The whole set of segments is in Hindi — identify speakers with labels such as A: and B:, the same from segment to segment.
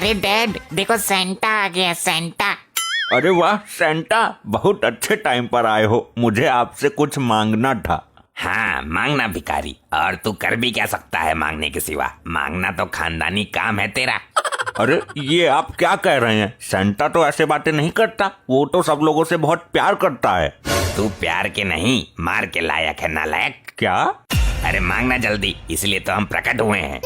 A: अरे डैड देखो सेंटा आ गया, सेंटा।
B: अरे वाह सेंटा, बहुत अच्छे टाइम पर आए हो। मुझे आपसे कुछ मांगना था।
C: हाँ मांगना भिखारी, और तू कर भी क्या सकता है मांगने के सिवा? मांगना तो खानदानी काम है तेरा।
B: अरे ये आप क्या कह रहे हैं? सेंटा तो ऐसे बातें नहीं करता, वो तो सब लोगों से बहुत प्यार करता है।
C: तू प्यार के नहीं मार के लायक है, नालायक।
B: क्या?
C: अरे मांगना जल्दी, इसलिए तो हम प्रकट हुए हैं।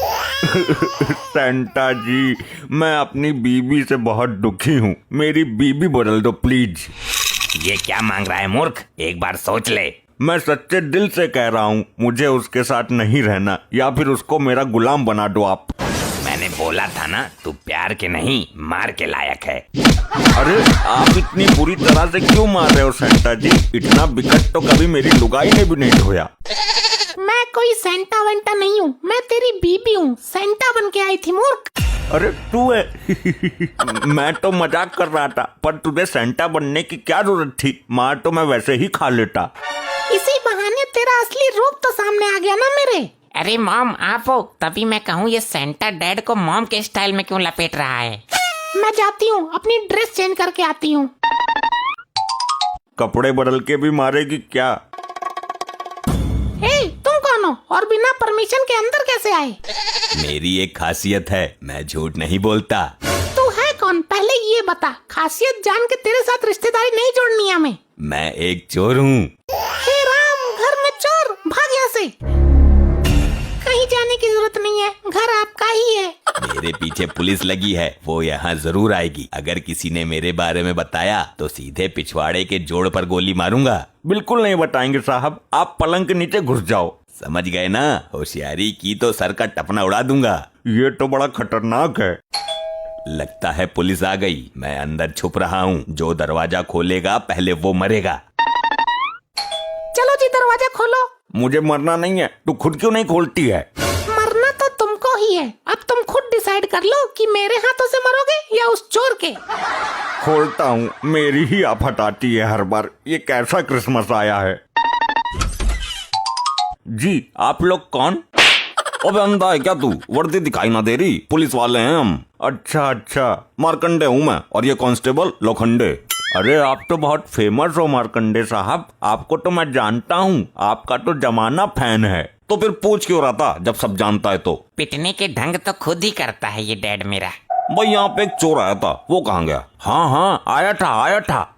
B: सेंटा जी, मैं अपनी बीबी से बहुत दुखी हूँ, मेरी बीबी बदल दो प्लीज।
C: ये क्या मांग रहा है मूर्ख, एक बार सोच ले।
B: मैं सच्चे दिल से कह रहा हूँ, मुझे उसके साथ नहीं रहना, या फिर उसको मेरा गुलाम बना दो आप।
C: मैंने बोला था ना, तू प्यार के नहीं मार के लायक है।
B: अरे आप इतनी बुरी तरह से क्यों मार रहे हो सेंटा जी? इतना बिकट तो कभी मेरी लुगाई ने भी नहीं ढोया।
A: मैं कोई सेंटा वेंटा नहीं हूँ, मैं तेरी बीबी हूँ, सेंटा बन के आई थी मूर्ख।
B: अरे तू है? मैं तो मजाक कर रहा था, पर तुझे सेंटा बनने की क्या जरूरत थी? मार तो मैं वैसे ही खा लेता।
A: इसी बहाने तेरा असली रूप तो सामने आ गया ना मेरे। अरे मॉम आप हो, तभी मैं कहूँ ये सेंटा डैड को मॉम के स्टाइल में क्यों लपेट रहा है। मैं जाती हूँ, अपनी ड्रेस चेंज करके आती हूँ।
B: कपड़े बदल के भी मारेगी क्या?
A: हे, तुम कौन हो और बिना परमिशन के अंदर कैसे आए?
C: मेरी एक खासियत है, मैं झूठ नहीं बोलता।
A: तू है कौन पहले ये बता, खासियत जान के तेरे साथ रिश्तेदारी नहीं जोड़नी हमें।
C: मैं एक चोर हूँ।
A: हे राम, घर में चोर, भाग यहाँ से। कहीं जाने की जरूरत नहीं है, घर आपका ही है।
C: मेरे पीछे पुलिस लगी है, वो यहाँ जरूर आएगी। अगर किसी ने मेरे बारे में बताया तो सीधे पिछवाड़े के जोड़ पर गोली मारूंगा।
B: बिल्कुल नहीं बताएंगे साहब, आप पलंग के नीचे घुस जाओ।
C: समझ गए ना? होशियारी की तो सर का टपना उड़ा दूंगा।
B: ये तो बड़ा खतरनाक है।
C: लगता है पुलिस आ गई, मैं अंदर छुप रहा हूँ। जो दरवाजा खोलेगा पहले वो मरेगा।
A: चलो जी दरवाजा खोलो।
B: मुझे मरना नहीं है, तू खुद क्यों नहीं खोलती है?
A: मरना तो तुमको ही है, अब तुम खुद डिसाइड कर लो कि मेरे हाथों से मरोगे या उस चोर के।
B: खोलता हूँ, मेरी ही आफत आती है हर बार। ये कैसा क्रिसमस आया है? जी आप लोग कौन?
C: अबे अंधा है क्या तू? वर्दी दिखाई ना दे रही? पुलिस वाले हैं हम।
B: अच्छा,
C: मार्कंडे हूँ मैं, और ये कांस्टेबल लोखंडे।
B: अरे आप तो बहुत फेमस हो मार्कंडे साहब, आपको तो मैं जानता हूँ, आपका तो जमाना फैन है।
C: तो फिर पूछ क्यों रहा था जब सब जानता है तो?
A: पिटने के ढंग तो खुद ही करता है ये डैड मेरा।
C: भाई यहाँ पे एक चोर आया था, वो कहाँ गया?
B: हाँ आया था।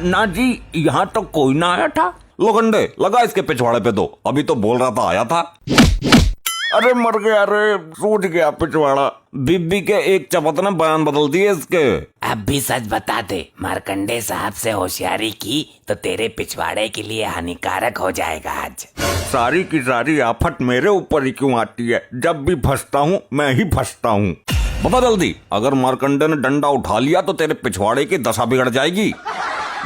B: ना जी, यहाँ तो कोई ना आया था।
C: लोखंडे लगा इसके पिछवाड़े पे, तो अभी तो बोल रहा था आया था।
B: अरे मर गया रे, सूझ गया पिछवाड़ा।
C: बीबी के एक चपत ने बयान बदल दिए इसके।
A: अब भी सच बता दे, मार्कंडे साहब से होशियारी की तो तेरे पिछवाड़े के लिए हानिकारक हो जाएगा आज।
B: सारी की सारी आफत मेरे ऊपर ही क्यों आती है? जब भी फंसता हूँ मैं ही फंसता हूँ।
C: बता जल्दी, अगर मार्कंडे ने डंडा उठा लिया तो तेरे पिछवाड़े की दशा बिगड़ जाएगी।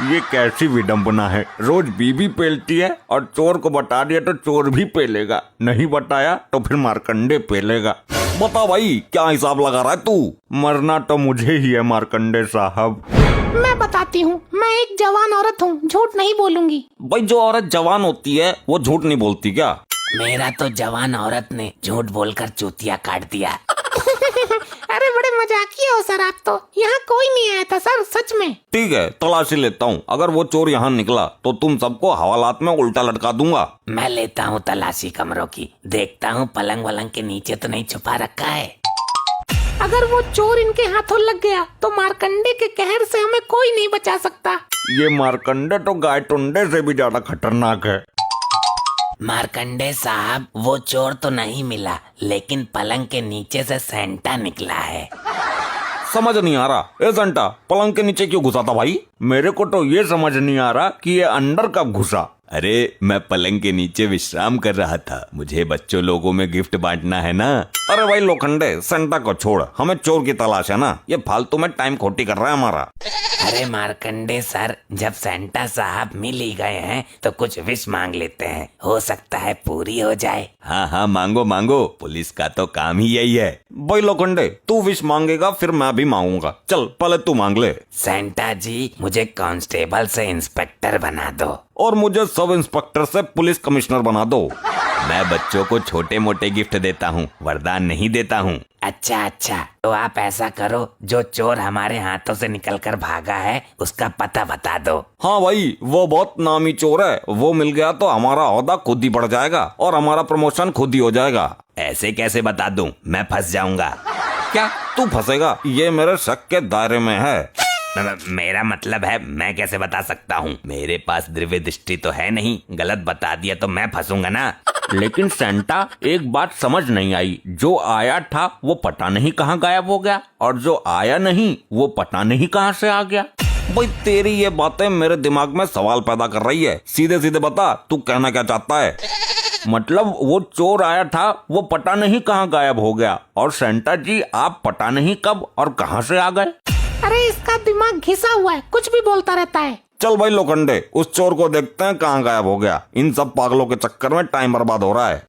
B: ये कैसी विडंबना है? रोज बीबी पेलती है और चोर को बता दिया तो चोर भी पेलेगा, नहीं बताया तो फिर मार्कंडे पेलेगा।
C: बता भाई, क्या हिसाब लगा रहा है तू?
B: मरना तो मुझे ही है मार्कंडे साहब।
A: मैं बताती हूँ, मैं एक जवान औरत हूँ, झूठ नहीं बोलूंगी।
C: भाई जो औरत जवान होती है वो झूठ नहीं बोलती क्या?
A: मेरा तो जवान औरत ने झूठ बोलकर चूतिया काट दिया। अरे बड़े मजाकिया हो सर आप तो। यहाँ कोई नहीं आया था सर, सच में।
C: ठीक है, तलाशी लेता हूँ। अगर वो चोर यहाँ निकला तो तुम सबको हवालात में उल्टा लटका दूंगा।
A: मैं लेता हूँ तलाशी कमरों की, देखता हूँ पलंग वलंग के नीचे तो नहीं छुपा रखा है। अगर वो चोर इनके हाथों लग गया तो मार्कंडे के कहर से हमें कोई नहीं बचा सकता।
B: ये मार्कंडे तो गाय टुंडे से भी ज्यादा खतरनाक है।
A: मार्कंडे साहब, वो चोर तो नहीं मिला, लेकिन पलंग के नीचे से सेंटा निकला है।
C: समझ नहीं आ रहा, ए संटा पलंग के नीचे क्यों घुसा था भाई?
B: मेरे को तो ये समझ नहीं आ रहा कि ये अंदर कब घुसा।
C: अरे मैं पलंग के नीचे विश्राम कर रहा था, मुझे बच्चों लोगों में गिफ्ट बांटना है ना। अरे भाई लोखंडे, सेंटा को छोड़, हमें चोर की तलाश है ना। ये फालतू में टाइम खोटी कर रहा है हमारा।
A: अरे मार्कंडे सर, जब सेंटा साहब मिल ही गए हैं तो कुछ विश मांग लेते हैं, हो सकता है पूरी हो जाए।
C: हाँ मांगो मांगो, पुलिस का तो काम ही यही है। भाई लोखंडे, तू विश मांगेगा फिर मैं भी मांगूंगा। चल पहले तू मांग ले।
A: सेंटा जी, मुझे कांस्टेबल से इंस्पेक्टर बना दो।
C: और मुझे सब इंस्पेक्टर से पुलिस कमिश्नर बना दो। मैं बच्चों को छोटे मोटे गिफ्ट देता हूँ, वरदान नहीं देता हूँ।
A: अच्छा अच्छा, तो आप ऐसा करो, जो चोर हमारे हाथों से निकलकर भागा है उसका पता बता दो।
C: हाँ भाई, वो बहुत नामी चोर है, वो मिल गया तो हमारा ओहदा खुद ही बढ़ जाएगा और हमारा प्रमोशन खुद ही हो जाएगा।
D: ऐसे कैसे बता दूं, मैं फंस जाऊंगा।
C: क्या तू फंसेगा? ये मेरे शक के दायरे में है।
D: मेरा मतलब है, मैं कैसे बता सकता हूँ, मेरे पास दिव्य दृष्टि तो है नहीं, गलत बता दिया तो मैं फंसूंगा ना।
C: लेकिन सेंटा, एक बात समझ नहीं आई, जो आया था वो पता नहीं कहाँ गायब हो गया और जो आया नहीं वो पता नहीं कहाँ से आ गया। भाई तेरी ये बातें मेरे दिमाग में सवाल पैदा कर रही है। सीधे सीधे बता, तू कहना क्या चाहता है? मतलब वो चोर आया था, वो पता नहीं कहाँ गायब हो गया, और सेंटा जी आप पता नहीं कब और कहाँ से आ गए।
A: अरे इसका दिमाग घिसा हुआ है, कुछ भी बोलता रहता है।
C: चल भाई लोखंडे, उस चोर को देखते हैं कहाँ गायब हो गया। इन सब पागलों के चक्कर में टाइम बर्बाद हो रहा है।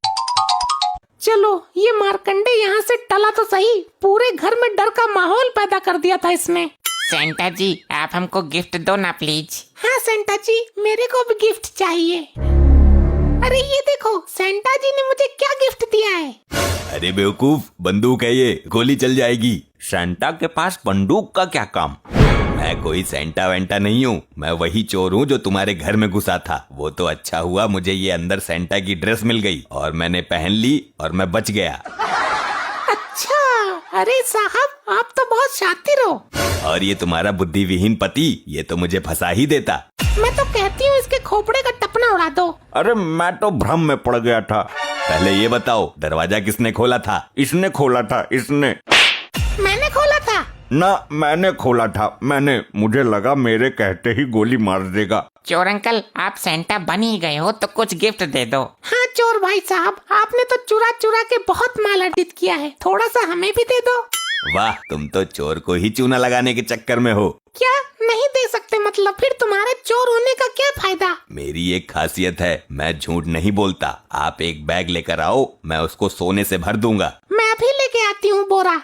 A: चलो, ये मार्कंडे यहाँ से टला तो सही, पूरे घर में डर का माहौल पैदा कर दिया था इसने।
E: सेंटा जी, आप हमको गिफ्ट दो ना प्लीज।
A: हाँ सेंटा जी, मेरे को भी गिफ्ट चाहिए। अरे ये देखो, सेंटा जी ने मुझे क्या गिफ्ट दिया है।
D: अरे बेवकूफ, बंदूक है ये, गोली चल जाएगी।
C: सेंटा के पास बंदूक का क्या काम?
D: मैं कोई सेंटा वेंटा नहीं हूँ, मैं वही चोर हूँ जो तुम्हारे घर में घुसा था। वो तो अच्छा हुआ मुझे ये अंदर सेंटा की ड्रेस मिल गई और मैंने पहन ली और मैं बच गया।
A: अच्छा, अरे साहब आप तो बहुत शातिर हो।
D: और ये तुम्हारा बुद्धिविहीन पति, ये तो मुझे फंसा ही देता।
A: मैं तो कहती हूँ इसके खोपड़े का टपना उड़ा दो।
C: अरे मैं तो भ्रम में पड़ गया था।
D: पहले ये बताओ, दरवाजा किसने खोला था?
C: इसने खोला था, इसने।
A: मैंने खोला था?
C: ना, मैंने खोला था, मैंने। मुझे लगा मेरे कहते ही गोली मार देगा।
E: चोर अंकल, आप सेंटा बन ही गए हो तो कुछ गिफ्ट दे दो।
A: हाँ चोर भाई साहब, आपने तो चुरा चुरा के बहुत माल अर्जित किया है, थोड़ा सा हमें भी दे दो।
D: वाह, तुम तो चोर को ही चूना लगाने के चक्कर में हो।
A: क्या नहीं दे सकते? मतलब फिर तुम्हारे चोर होने का क्या फायदा?
D: मेरी एक खासियत है, मैं झूठ नहीं बोलता। आप एक बैग लेकर आओ, मैं उसको सोने से भर दूंगा।
A: मैं अभी लेके आती हूँ बोरा।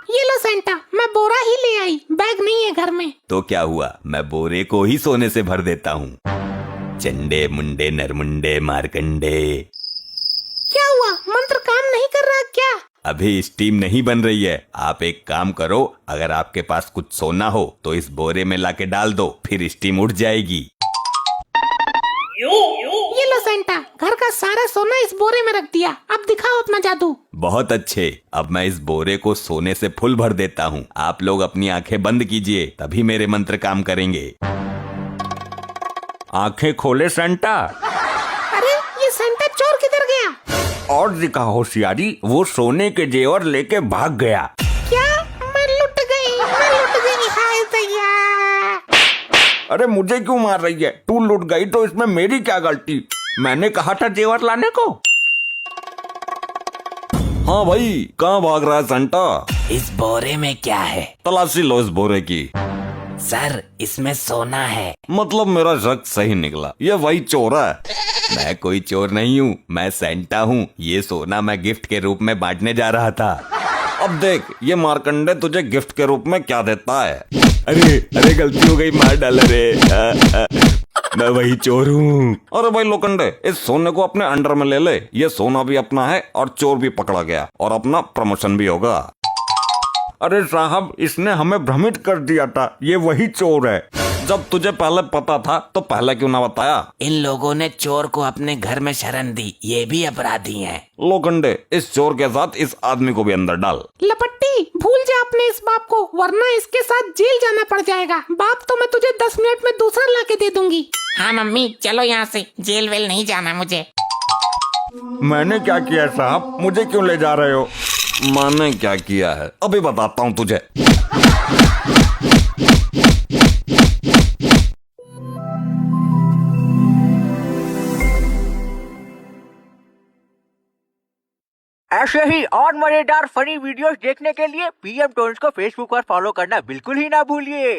A: ये लो सेंटा, मैं बोरा ही ले आई, बैग नहीं है घर में।
D: तो क्या हुआ, मैं बोरे को ही सोने से भर देता हूँ। चंडे मुंडे नरमुंडे मारकंडे।
A: क्या हुआ, मंत्र काम नहीं कर रहा क्या?
D: अभी स्टीम नहीं बन रही है। आप एक काम करो, अगर आपके पास कुछ सोना हो तो इस बोरे में लाके डाल दो, फिर स्टीम उठ जाएगी।
A: ये लो सेंटा, घर का सारा सोना इस बोरे में रख दिया, अब दिखाओ अपना जादू।
D: बहुत अच्छे, अब मैं इस बोरे को सोने से फुल भर देता हूँ। आप लोग अपनी आंखें बंद कीजिए, तभी मेरे मंत्र काम करेंगे।
C: आंखें खोले सेंटा।
A: अरे ये सेंटा चोर किधर गया?
C: और दिखा होशियारी, वो सोने के जेवर लेके भाग गया।
A: क्या? मैं लुट गई, मैं लुट गई। हाय दैया।
C: अरे मुझे क्यों मार रही है? तू लुट गई तो इसमें मेरी क्या गलती? मैंने कहा था जेवर लाने को। हाँ भाई, कहाँ भाग रहा है सेंटा?
D: इस बोरे में क्या है?
C: तलाशी लो इस बोरे की।
D: सर, इसमें सोना है।
C: मतलब मेरा शक सही निकला, ये वही चोर है।
D: मैं कोई चोर नहीं हूँ, मैं सेंटा हूँ। ये सोना मैं गिफ्ट के रूप में बांटने जा रहा था।
C: अब देख, ये मार्कंडे तुझे गिफ्ट के रूप में क्या देता है।
D: अरे गलती हो गई, मार डाला रे। मैं वही चोर हूँ।
C: अरे भाई लोखंडे, इस सोने को अपने अंडर में ले ले। ये सोना भी अपना है और चोर भी पकड़ा गया और अपना प्रमोशन भी होगा। अरे साहब, इसने हमें भ्रमित कर दिया था, ये वही चोर है। जब तुझे पहले पता था तो पहले क्यों ना बताया?
D: इन लोगों ने चोर को अपने घर में शरण दी, ये भी अपराधी हैं।
C: लोखंडे, इस चोर के साथ इस आदमी को भी अंदर डाल।
A: लपट्टी, भूल जा अपने इस बाप को, वरना इसके साथ जेल जाना पड़ जाएगा। बाप तो मैं तुझे 10 मिनट में दूसरा लाके दे दूंगी।
E: हाँ मम्मी, चलो यहाँ से, जेल वेल नहीं जाना मुझे।
C: मैंने क्या किया साहब? मुझे क्यों ले जा रहे हो? मैंने क्या किया है अभी बताता हूँ तुझे।
F: ऐसे ही और मजेदार फनी वीडियोस देखने के लिए पीएम टोन्स को फेसबुक पर फॉलो करना बिल्कुल ही ना भूलिए।